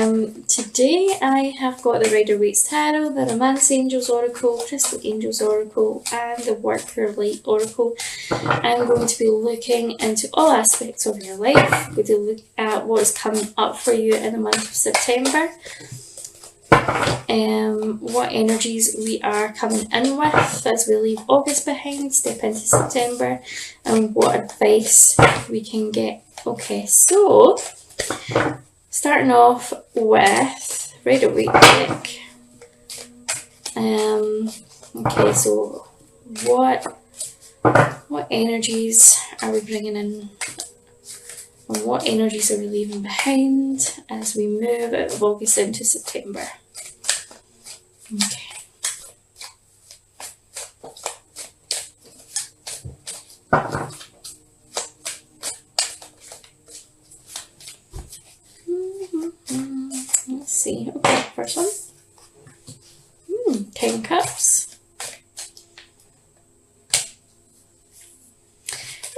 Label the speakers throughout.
Speaker 1: Today I have got the Rider-Waite's Tarot, the Romance Angels Oracle, Crystal Angels Oracle, and the Worker Light Oracle. I'm going to be looking into all aspects of your life. We do look at what is coming up for you in the month of September. What energies we are coming in with as we leave August behind, step into September, and what advice we can get. Okay, so starting off with Rider-Waite deck. Okay, so what energies are we bringing in, and what energies are we leaving behind as we move out of August into September? Okay. Let's see. Okay, first one. 10 Cups.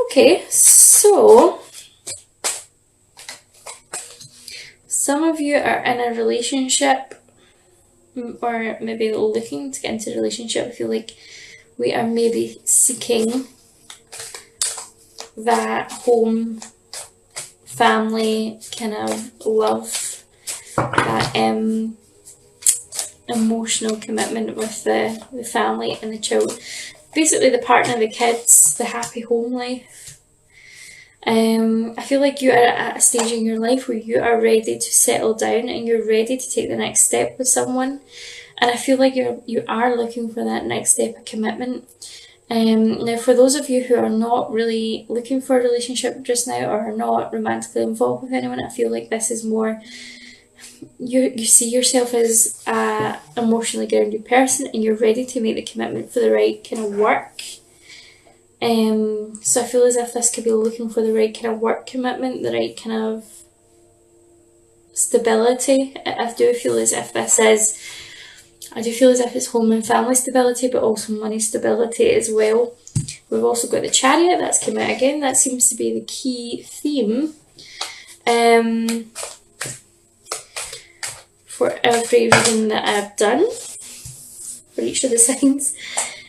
Speaker 1: Okay, so some of you are in a relationship, or maybe looking to get into a relationship. I feel like we are maybe seeking that home, family kind of love, that emotional commitment with the family and the child. Basically the partner, the kids, the happy home life. I feel like you are at a stage in your life where you are ready to settle down and you're ready to take the next step with someone. And I feel like you are looking for that next step of commitment. Now, for those of you who are not really looking for a relationship just now, or are not romantically involved with anyone, I feel like this is more, you see yourself as an emotionally grounded person and you're ready to make the commitment for the right kind of work. So I feel as if this could be looking for the right kind of work commitment, the right kind of stability. I do feel as if it's home and family stability, but also money stability as well. We've also got the Chariot that's come out again. That seems to be the key theme for every reading that I've done for each of the signs.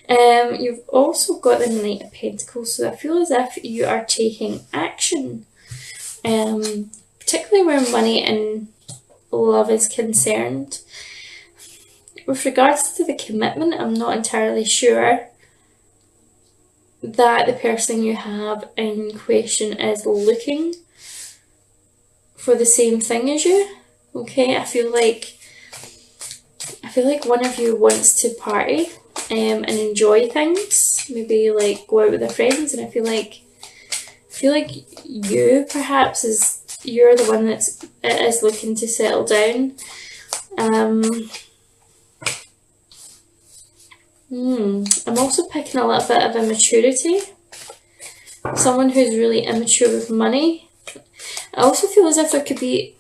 Speaker 1: You've also got the Knight of Pentacles, so I feel as if you are taking action, particularly where money and love is concerned. With regards to the commitment, I'm not entirely sure that the person you have in question is looking for the same thing as you. Okay, I feel like one of you wants to party and enjoy things, maybe like go out with their friends, and I feel like you perhaps you're the one that is looking to settle down. I'm also picking a little bit of immaturity. Someone who's really immature with money. I also feel as if there could be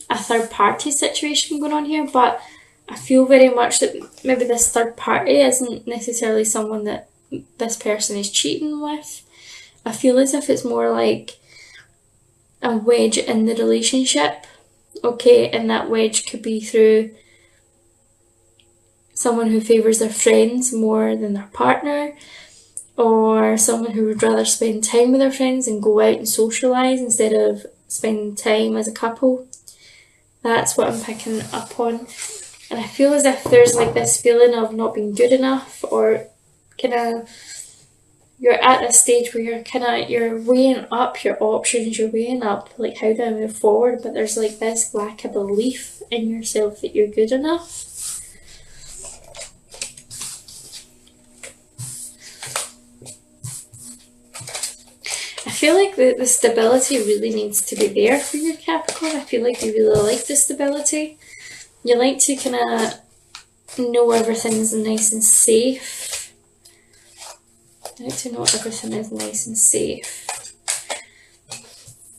Speaker 1: a third party situation going on here, but I feel very much that maybe this third party isn't necessarily someone that this person is cheating with. I feel as if it's more like a wedge in the relationship. Okay, and that wedge could be through someone who favours their friends more than their partner, or someone who would rather spend time with their friends and go out and socialise instead of spending time as a couple. That's what I'm picking up on. And I feel as if there's like this feeling of not being good enough, or kind of you're at a stage where you're weighing up your options, you're weighing up like how do I move forward, but there's like this lack of belief in yourself that you're good enough. I feel like the stability really needs to be there for your Capricorn. I feel like you really like the stability. You like to kind of know everything's nice and safe. I like to know everything is nice and safe.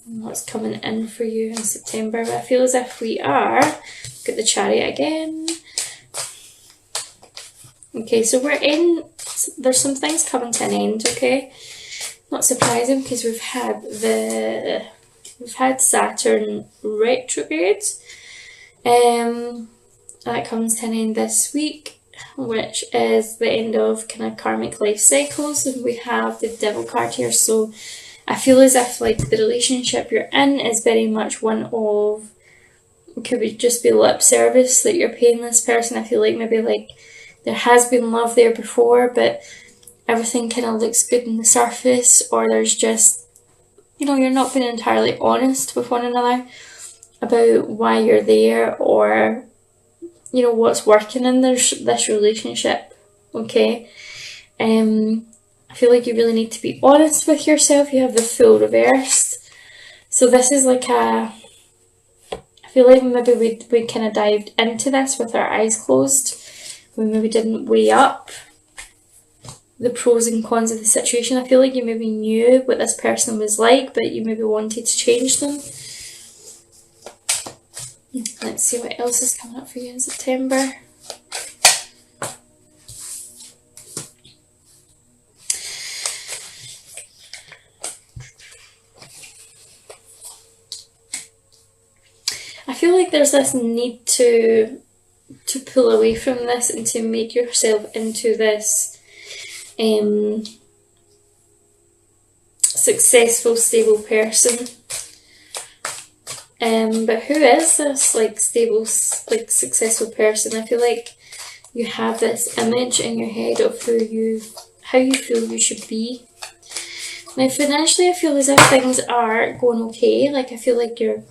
Speaker 1: And what's coming in for you in September. But I feel as if we are, got the Chariot again. Okay, so there's some things coming to an end, okay? Not surprising, because we've had Saturn retrograde, That comes to an end this week, which is the end of kind of karmic life cycles, and we have the Devil card here. So I feel as if like the relationship you're in is very much one of, it could be just be lip service that you're paying this person. I feel like maybe like there has been love there before, but everything kind of looks good on the surface, or there's just, you know, you're not being entirely honest with one another about why you're there, or, you know, what's working in this relationship, okay? I feel like you really need to be honest with yourself. You have the Fool reversed. So this is like I feel like maybe we kind of dived into this with our eyes closed. We maybe didn't weigh up the pros and cons of the situation. I feel like you maybe knew what this person was like, but you maybe wanted to change them. Let's see what else is coming up for you in September. I feel like there's this need to pull away from this and to make yourself into this successful, stable person. But who is this like stable, like successful person? I feel like you have this image in your head of how you feel you should be. Now financially, I feel as if things are going okay. Like I feel like there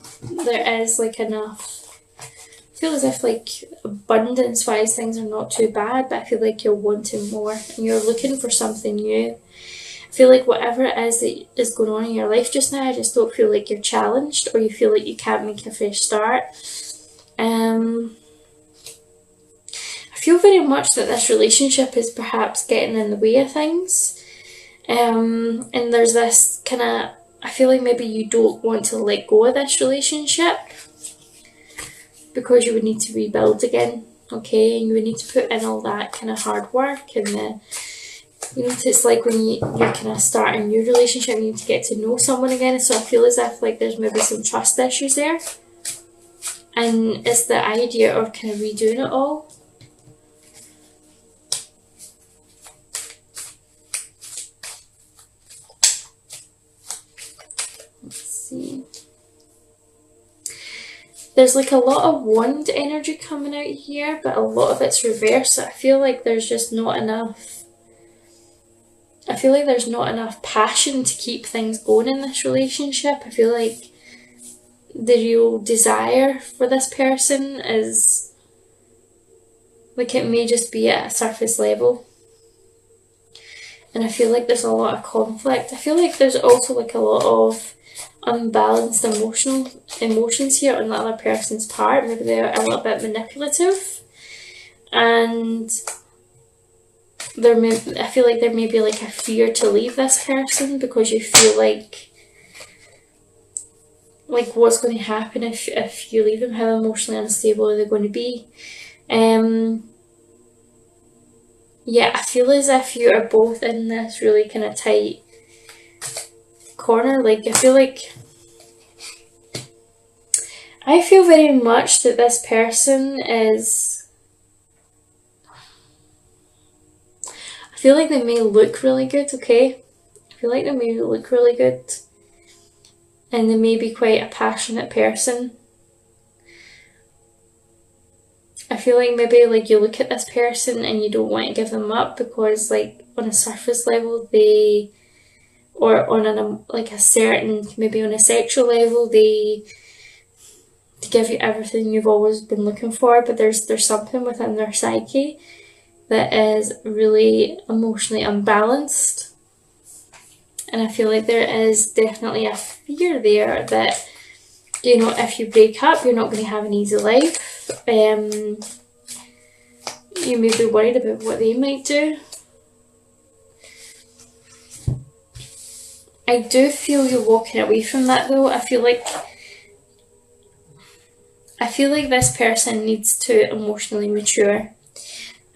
Speaker 1: is like enough. I feel as if like abundance wise things are not too bad, but I feel like you're wanting more and you're looking for something new. I feel like whatever it is that is going on in your life just now, I just don't feel like you're challenged, or you feel like you can't make a fresh start. I feel very much that this relationship is perhaps getting in the way of things. And there's this kind of, I feel like maybe you don't want to let go of this relationship because you would need to rebuild again, okay? And you would need to put in all that kind of hard work and you know, it's like when you're kind of starting a new relationship, you need to get to know someone again. So I feel as if like there's maybe some trust issues there. And it's the idea of kind of redoing it all. Let's see. There's like a lot of wand energy coming out here, but a lot of it's reversed. So I feel like there's just not enough. I feel like there's not enough passion to keep things going in this relationship. I feel like the real desire for this person is like it may just be at a surface level. And I feel like there's a lot of conflict. I feel like there's also like a lot of unbalanced emotions here on the other person's part. Maybe they're a little bit manipulative, and I feel like there may be like a fear to leave this person because you feel like what's going to happen if you leave them, how emotionally unstable are they going to be. Yeah, I feel as if you are both in this really kind of tight corner. Like I feel very much that this person is, I feel like they may look really good, okay? I feel like they may look really good. And they may be quite a passionate person. I feel like maybe like you look at this person and you don't want to give them up because like on a surface level or on like a certain, maybe on a sexual level, they give you everything you've always been looking for, but there's something within their psyche that is really emotionally unbalanced. And I feel like there is definitely a fear there that, you know, if you break up, you're not going to have an easy life. You may be worried about what they might do. I do feel you walking away from that though. I feel like this person needs to emotionally mature.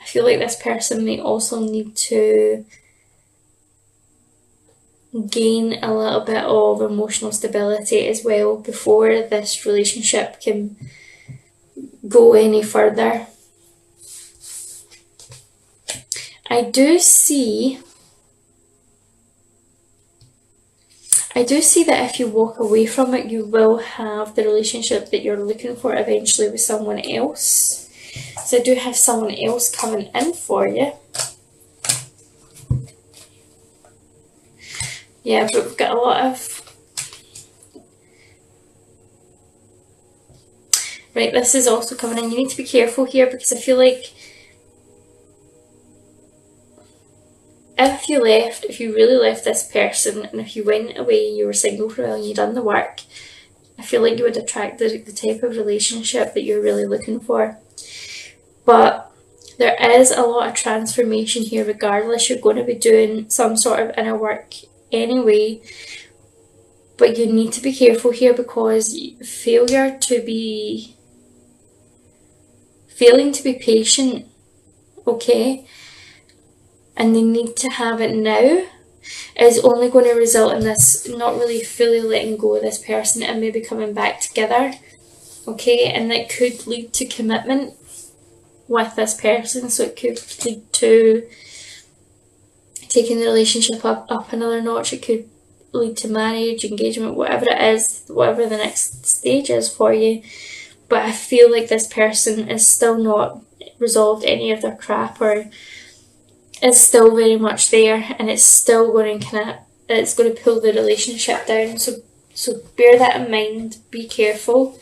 Speaker 1: I feel like this person may also need to gain a little bit of emotional stability as well before this relationship can go any further. I do see that if you walk away from it, you will have the relationship that you're looking for eventually with someone else. So I do have someone else coming in for you. Yeah, but we've got a lot of... Right, this is also coming in. You need to be careful here, because I feel like if you really left this person, and if you went away and you were single for a while and you'd done the work, I feel like you would attract the type of relationship that you're really looking for. But there is a lot of transformation here regardless. You're going to be doing some sort of inner work anyway. But you need to be careful here, because failing to be patient, okay, and they need to have it now, is only going to result in this not really fully letting go of this person and maybe coming back together, okay, and that could lead to commitment with this person. So it could lead to taking the relationship up another notch. It could lead to marriage, engagement, whatever it is, whatever the next stage is for you. But I feel like this person is still not resolved any of their crap, or is still very much there, and it's still going to it's going to pull the relationship down. So bear that in mind. Be careful.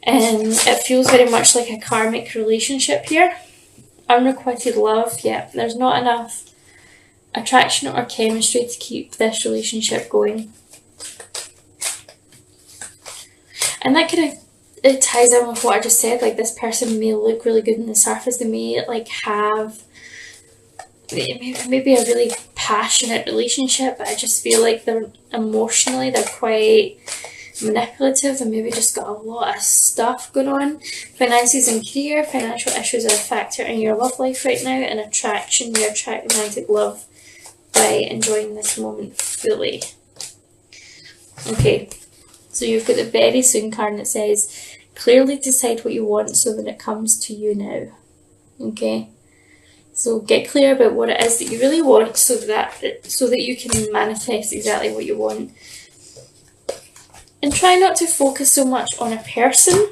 Speaker 1: And it feels very much like a karmic relationship here. Unrequited love. Yeah, there's not enough attraction or chemistry to keep this relationship going. And that kind of, it ties in with what I just said. Like, this person may look really good on the surface. They may like have maybe a really passionate relationship, but I just feel like they're quite manipulative, and maybe just got a lot of stuff going on. Finances and career. Financial issues are a factor in your love life right now. And attraction, you attract romantic love by enjoying this moment fully. Okay, so you've got the very soon card that says, clearly decide what you want so that it comes to you now. Okay, so get clear about what it is that you really want, so that you can manifest exactly what you want. And try not to focus so much on a person.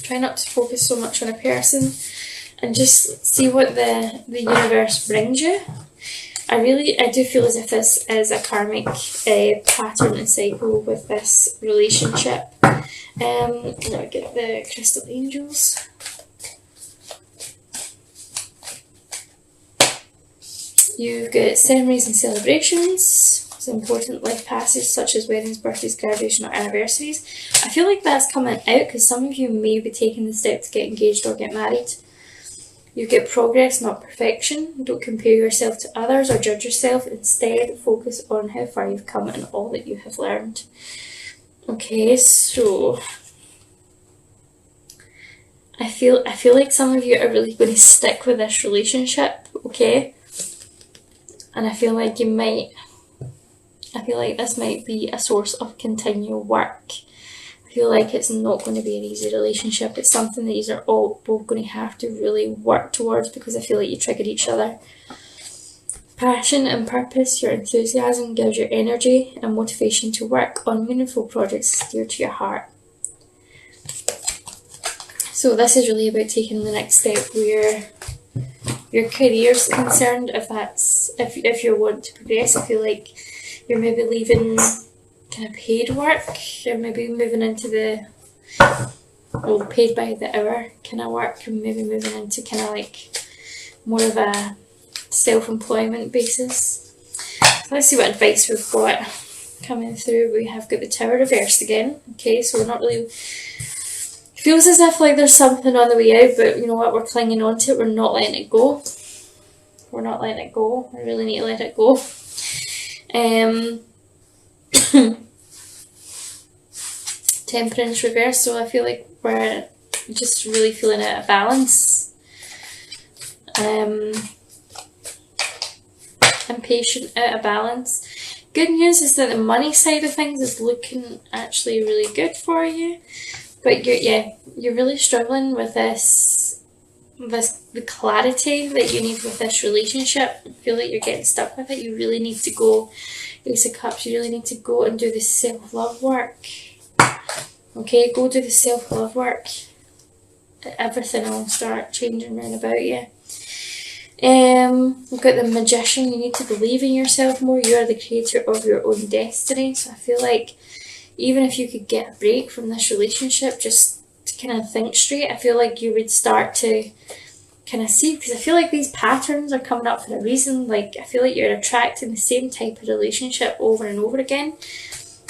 Speaker 1: Try not to focus so much on a person, and just see what the universe brings you. I do feel as if this is a karmic pattern and cycle with this relationship. Let me get the crystal angels. You've got ceremonies and celebrations. So important life passes such as weddings, birthdays, graduation or anniversaries. I feel like that's coming out because some of you may be taking the step to get engaged or get married. You get progress, not perfection. Don't compare yourself to others or judge yourself. Instead, focus on how far you've come and all that you have learned. Okay, so I feel like some of you are really going to stick with this relationship, okay? And I feel like this might be a source of continual work. I feel like it's not going to be an easy relationship. It's something that you are all both going to have to really work towards, because I feel like you triggered each other. Passion and purpose. Your enthusiasm gives you energy and motivation to work on meaningful projects dear to your heart. So this is really about taking the next step where your career is concerned. If you want to progress, I feel like you're maybe leaving kind of paid work. You're maybe moving into the paid by the hour kind of work, and maybe moving into kind of like more of a self-employment basis. Let's see what advice we've got coming through. We have got the Tower reversed again. Okay, so we're not really... Feels as if like there's something on the way out, but you know what? We're clinging on to it. We're not letting it go. We're not letting it go. I really need to let it go. Temperance reverse. So I feel like we're just really feeling out of balance. Impatient, out of balance. Good news is that the money side of things is looking actually really good for you. But you're really struggling with the clarity that you need with this relationship. I feel like you're getting stuck with it. You really need to go, Ace of Cups, you really need to go and do the self-love work. Okay, go do the self-love work. Everything will start changing around about you. We've got the Magician. You need to believe in yourself more. You are the creator of your own destiny. So I feel like even if you could get a break from this relationship, just to kind of think straight, I feel like you would start to kind of see, because I feel like these patterns are coming up for a reason. Like, I feel like you're attracting the same type of relationship over and over again.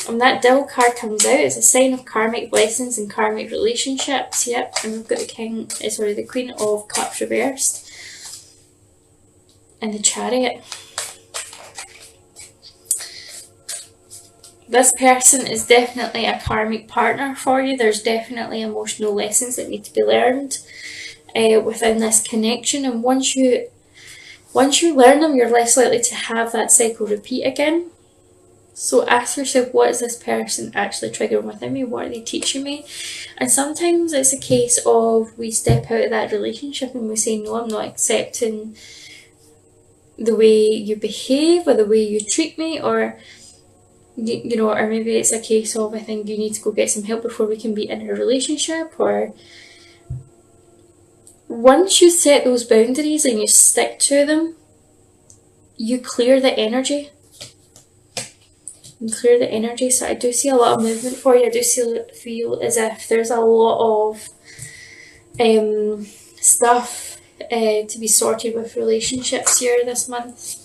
Speaker 1: And that Devil card comes out, it's a sign of karmic blessings and karmic relationships. Yep, and we've got the Queen of Cups reversed. And the Chariot. This person is definitely a karmic partner for you. There's definitely emotional lessons that need to be learned within this connection. And once you learn them, you're less likely to have that cycle repeat again. So ask yourself, what is this person actually triggering within me? What are they teaching me? And sometimes it's a case of we step out of that relationship and we say, no, I'm not accepting the way you behave or the way you treat me, or you know, or maybe it's a case of, I think you need to go get some help before we can be in a relationship. Or once you set those boundaries and you stick to them, you clear the energy. So I do see a lot of movement for you. I do feel as if there's a lot of stuff to be sorted with relationships here this month.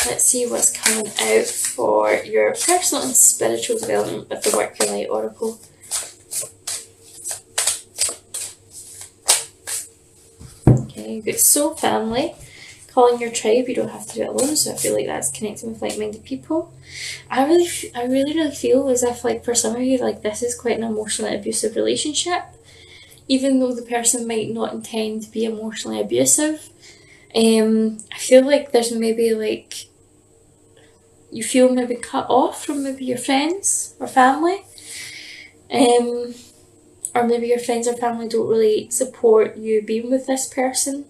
Speaker 1: Let's see what's coming out for your personal and spiritual development with the Work Your Light Oracle. Okay, you've got soul family. Calling your tribe, you don't have to do it alone, so I feel like that's connecting with like-minded people. I really feel as if, like, for some of you, like, this is quite an emotionally abusive relationship, even though the person might not intend to be emotionally abusive. I feel like there's maybe, like, you feel maybe cut off from maybe your friends or family, or maybe your friends or family don't really support you being with this person.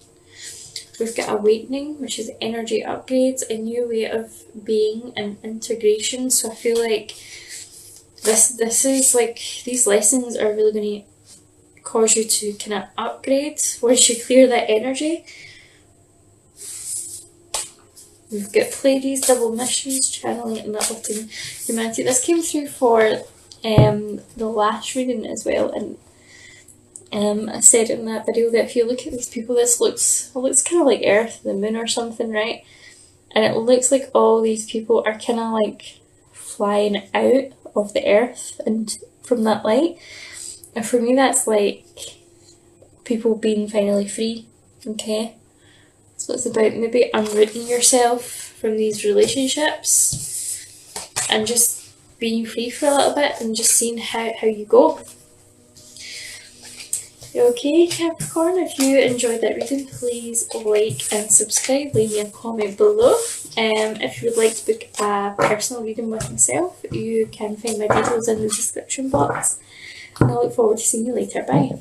Speaker 1: We've got Awakening, which is energy upgrades, a new way of being and integration. So I feel like this is like, these lessons are really going to cause you to kind of upgrade once you clear that energy. We've got Pleiades, double missions, channeling and uplifting humanity. This came through for the last reading as well, and I said in that video that if you look at these people, it looks kind of like Earth, the moon or something, right? And it looks like all these people are kind of like flying out of the Earth and from that light. And for me, that's like people being finally free, okay? So it's about maybe unrooting yourself from these relationships and just being free for a little bit and just seeing how you go. Okay, Capricorn, if you enjoyed that reading, please like and subscribe, leave me a comment below. If you would like to book a personal reading with myself, you can find my details in the description box. And I look forward to seeing you later. Bye.